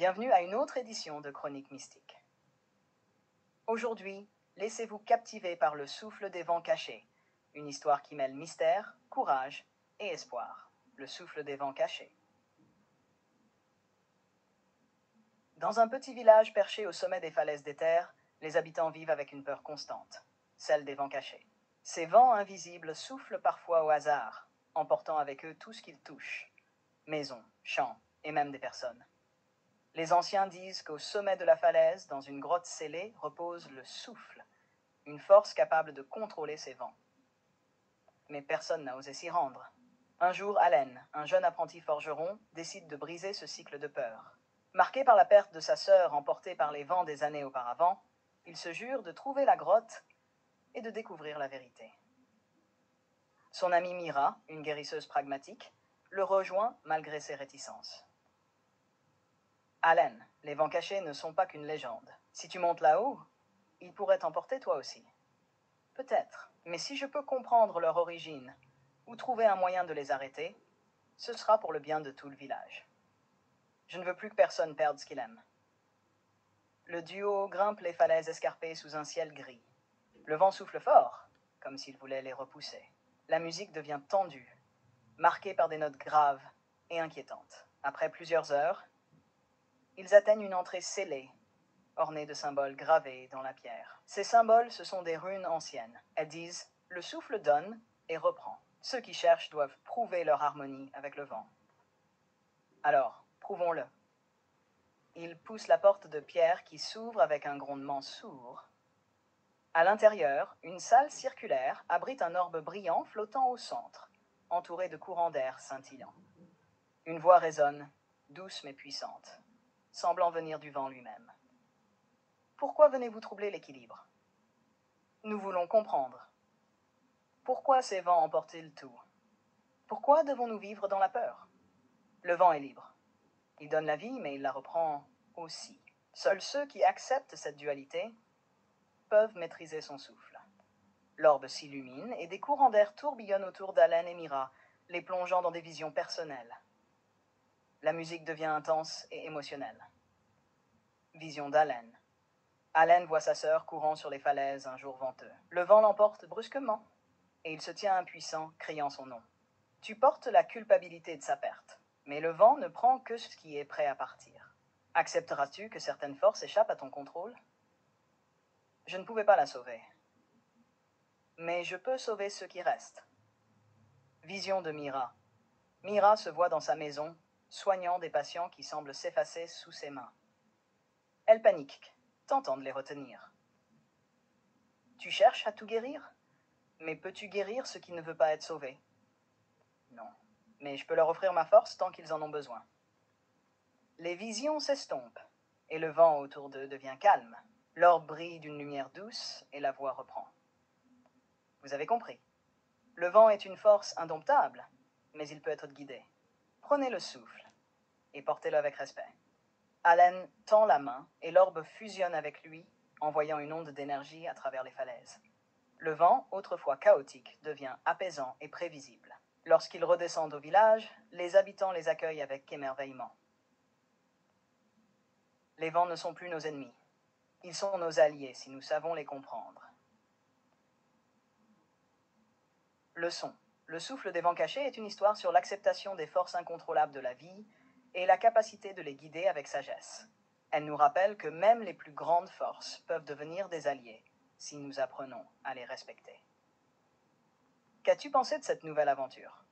Bienvenue à une autre édition de Chroniques Mystiques. Aujourd'hui, laissez-vous captiver par le souffle des vents cachés, une histoire qui mêle mystère, courage et espoir. Le souffle des vents cachés. Dans un petit village perché au sommet des falaises d'Éther, les habitants vivent avec une peur constante, celle des vents cachés. Ces vents invisibles soufflent parfois au hasard, emportant avec eux tout ce qu'ils touchent, maisons, champs et même des personnes. Les anciens disent qu'au sommet de la falaise, dans une grotte scellée, repose le souffle, une force capable de contrôler ces vents. Mais personne n'a osé s'y rendre. Un jour, Allen, un jeune apprenti forgeron, décide de briser ce cycle de peur. Marqué par la perte de sa sœur emportée par les vents des années auparavant, il se jure de trouver la grotte et de découvrir la vérité. Son amie Mira, une guérisseuse pragmatique, le rejoint malgré ses réticences. Allen, les vents cachés ne sont pas qu'une légende. Si tu montes là-haut, ils pourraient t'emporter toi aussi. Peut-être, mais si je peux comprendre leur origine ou trouver un moyen de les arrêter, ce sera pour le bien de tout le village. Je ne veux plus que personne perde ce qu'il aime. Le duo grimpe les falaises escarpées sous un ciel gris. Le vent souffle fort, comme s'il voulait les repousser. La musique devient tendue, marquée par des notes graves et inquiétantes. Après plusieurs heures, ils atteignent une entrée scellée, ornée de symboles gravés dans la pierre. Ces symboles, ce sont des runes anciennes. Elles disent « Le souffle donne et reprend ». Ceux qui cherchent doivent prouver leur harmonie avec le vent. Alors, prouvons-le. Ils poussent la porte de pierre qui s'ouvre avec un grondement sourd. À l'intérieur, une salle circulaire abrite un orbe brillant flottant au centre, entouré de courants d'air scintillants. Une voix résonne, douce mais puissante, semblant venir du vent lui-même. Pourquoi venez-vous troubler l'équilibre? Nous voulons comprendre. Pourquoi ces vents emportent-ils tout? Pourquoi devons-nous vivre dans la peur? Le vent est libre. Il donne la vie, mais il la reprend aussi. Seuls ceux qui acceptent cette dualité peuvent maîtriser son souffle. L'orbe s'illumine et des courants d'air tourbillonnent autour d'Allen et Mira, les plongeant dans des visions personnelles. La musique devient intense et émotionnelle. Vision d'Allen. Allen voit sa sœur courant sur les falaises un jour venteux. Le vent l'emporte brusquement, et il se tient impuissant, criant son nom. Tu portes la culpabilité de sa perte, mais le vent ne prend que ce qui est prêt à partir. Accepteras-tu que certaines forces échappent à ton contrôle? Je ne pouvais pas la sauver, mais je peux sauver ceux qui restent. Vision de Mira. Mira se voit dans sa maison, soignant des patients qui semblent s'effacer sous ses mains. Elle panique, tentant de les retenir. Tu cherches à tout guérir? Mais peux-tu guérir ce qui ne veut pas être sauvé? Non, mais je peux leur offrir ma force tant qu'ils en ont besoin. Les visions s'estompent, et le vent autour d'eux devient calme. L'orbe brille d'une lumière douce, et la voix reprend. Vous avez compris. Le vent est une force indomptable, mais il peut être guidé. Prenez le souffle, et portez-le avec respect. Allen tend la main, et l'orbe fusionne avec lui, envoyant une onde d'énergie à travers les falaises. Le vent, autrefois chaotique, devient apaisant et prévisible. Lorsqu'ils redescendent au village, les habitants les accueillent avec émerveillement. Les vents ne sont plus nos ennemis. Ils sont nos alliés si nous savons les comprendre. Leçon. Le souffle des vents cachés est une histoire sur l'acceptation des forces incontrôlables de la vie et la capacité de les guider avec sagesse. Elle nous rappelle que même les plus grandes forces peuvent devenir des alliés si nous apprenons à les respecter. Qu'as-tu pensé de cette nouvelle aventure?